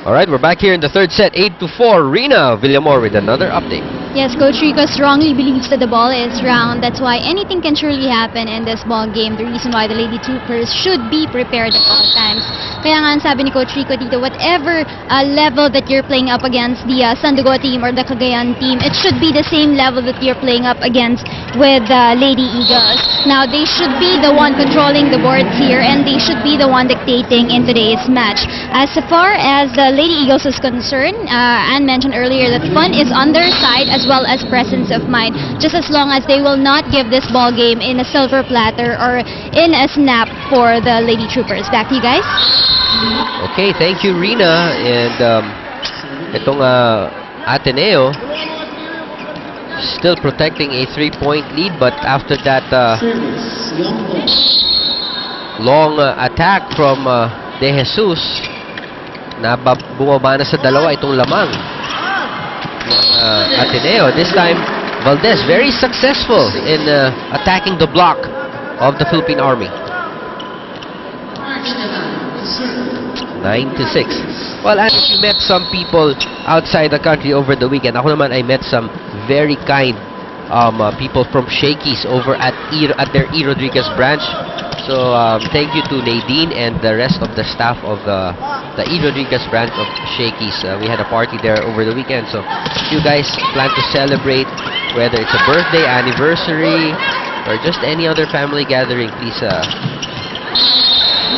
Alright, we're back here in the third set, 8-4. Rina Villamor with another update. Yes, Coach Rico strongly believes that the ball is round. That's why anything can surely happen in this ball game. The reason why the Lady Troopers should be prepared at all times. Kaya nga sabi ni Coach Rico dito, whatever level that you're playing up against the Sandugo team or the Cagayan team, it should be the same level that you're playing up against with Lady Eagles. Now, they should be the one controlling the boards here and they should be the one dictating in today's match. As far as the Lady Eagles is concerned, Anne mentioned earlier that fun is on their side as well as presence of mind, just as long as they will not give this ball game in a silver platter or in a snap for the Lady Troopers. Back to you guys. Okay, thank you, Rina. And itong Ateneo still protecting a 3-point lead, but after that long attack from De Jesus, bumaba na sa dalawa itong lamang Ateneo. This time, Valdez very successful in attacking the block of the Philippine Army. 9-6. Well, and if you met some people outside the country over the weekend, ako naman I met some very kind people from Shakey's over at their E. Rodriguez branch. So thank you to Nadine and the rest of the staff of the E. Rodriguez branch of Shakey's. We had a party there over the weekend. So if you guys plan to celebrate, whether it's a birthday, anniversary, or just any other family gathering, please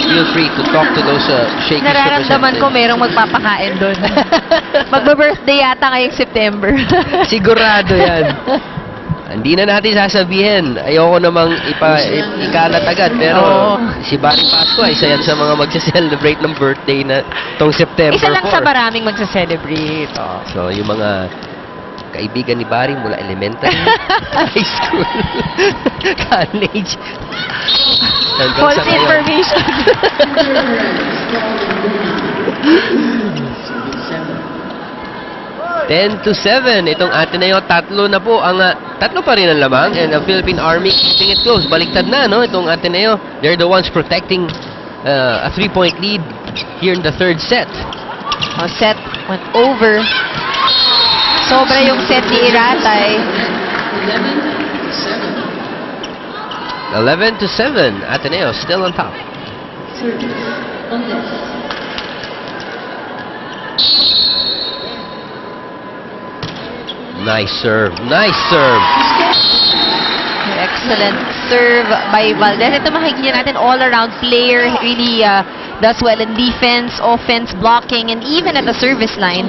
feel free to talk to those Shakey's representatives. Nararamdaman ko merong magpapakain doon. Magbe-birthday yata ngayong September. Sigurado yan. Hindi na natin sasabihin. Ayoko namang ikalat agad. Pero si Barry Pasco, isa yan sa mga magsa-celebrate ng birthday na tong September 4. Isa lang sa maraming magsa-celebrate. So, yung mga kaibigan ni Barry mula elementary, high school, college. False information. 10-7. Itong Ateneo, tatlo pa rin ang lamang, and the Philippine Army keeping it close. Baliktad na, no? Itong Ateneo, they're the ones protecting a 3-point lead here in the third set. Set went over. Sobra yung set ni Iratay. 11-7. Ateneo still on top. Nice serve. Nice serve. Excellent serve by Valdez. Ito makikita natin all-around player. Really does well in defense, offense, blocking, and even at the service line.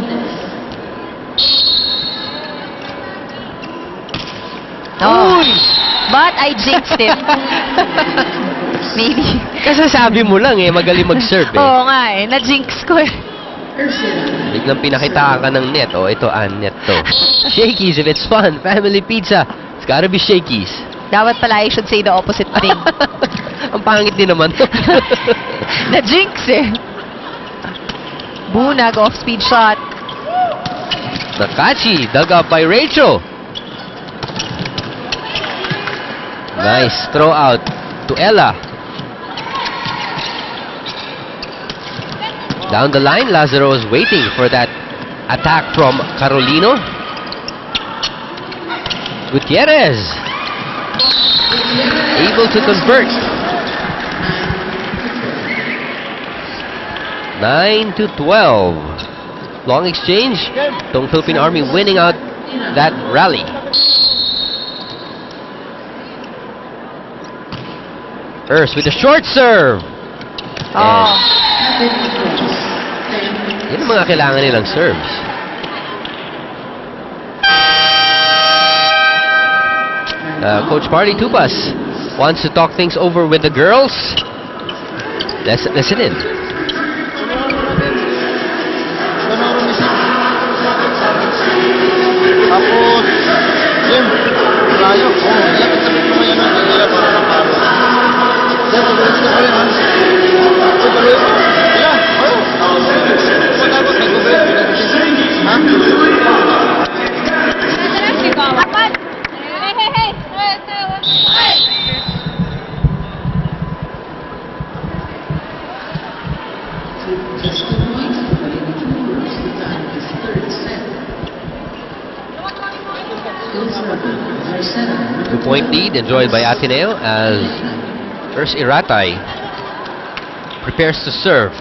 But I jinxed it. Maybe. Kasi sabi mo lang magaling mag-serve Oo nga na-jinx ko Biglang pinakita ka ng net. Ito net to. Shakey's, if it's fun, family pizza, it's gotta be Shakey's. Dapat pala I should say the opposite thing. Ang pangit din naman. Na-jinx Bunag, off-speed shot. Nakachi, dug up by Rachel. Nice throw out to Ella. Down the line, Lazaro is waiting for that attack from Carolino. Gutierrez able to convert. 9-12. Long exchange. Tong Philippine Army winning out that rally. Urs with a short serve. Yan ang mga kailangan nilang serves. Coach Marty Tupas wants to talk things over with the girls. Let's listen in. Two-point lead enjoyed by Ateneo as Urs Iratay prepares to serve.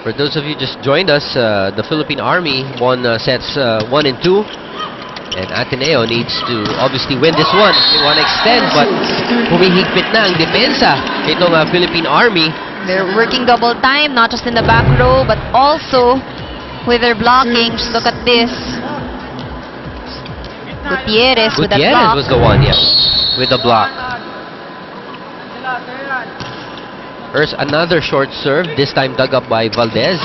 For those of you just joined us, the Philippine Army won sets 1 and 2. And Ateneo needs to obviously win this one if they want to extend, but humihigpit na ang depensa itong Philippine Army. They're working double time, not just in the back row, but also with their blocking. Just look at this. Gutierrez with that Gutierrez block. was the one, yeah, with the block. Here's another short serve, this time dug up by Valdez.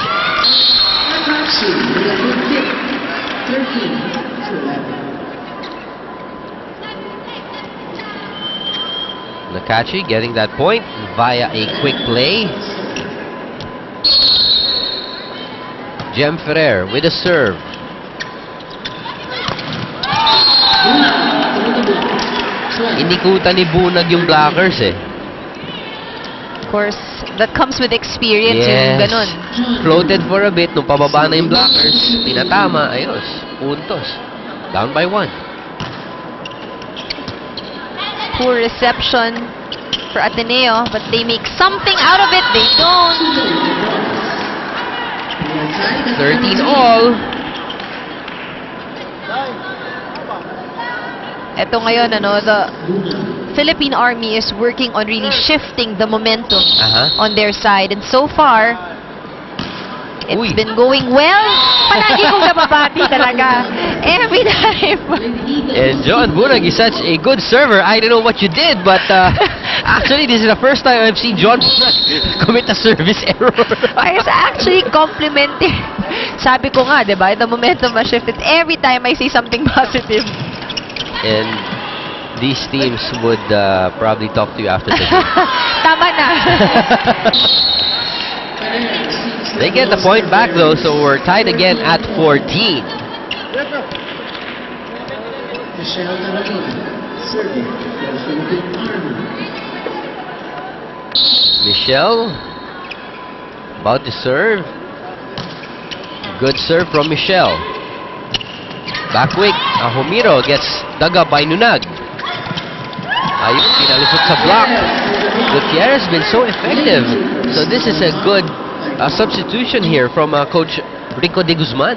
Nakachi getting that point via a quick play. Jem Ferrer with a serve. Inikutan ni Bunag yung blockers eh. Of course, that comes with experience, yung ganun. Floated for a bit, nung pababa na yung blockers, tinatama, ayos, puntos. Down by 1. Poor reception for Ateneo, but they make something out of it. They don't. 13 all. Ito ngayon, the Philippine Army is working on really shifting the momentum on their side. And so far, it's been going well. Palagi kong napapati talaga. Every time. And John Bunag is such a good server. I don't know what you did, but actually, this is the first time I've seen John Bunag commit a service error. I was actually complimenting. Sabi ko nga, diba? The momentum has shifted every time I see something positive. And these teams would probably talk to you after the game. Tama na. They get the point back though, so we're tied again at 14. Michelle about to serve. Good serve from Michelle. Back quick, Ahomiro gets dug up by Nunag. Ayun, pinalusot sa block. Gutierrez has been so effective. So this is a good substitution here from Coach Rico de Guzman.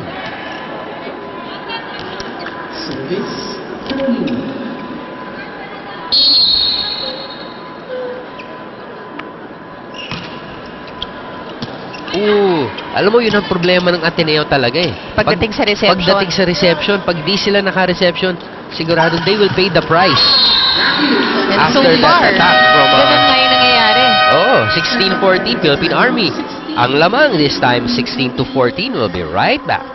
Alam mo, yun ang problema ng Ateneo talaga eh. Pagdating sa reception. Pagdating sa reception, pag di sila naka-reception, sigurado they will pay the price. And After so far, that attack from ganun nga yung nangyayari. 16-14 Philippine Army. Ang lamang this time, 16-14. We'll be right back.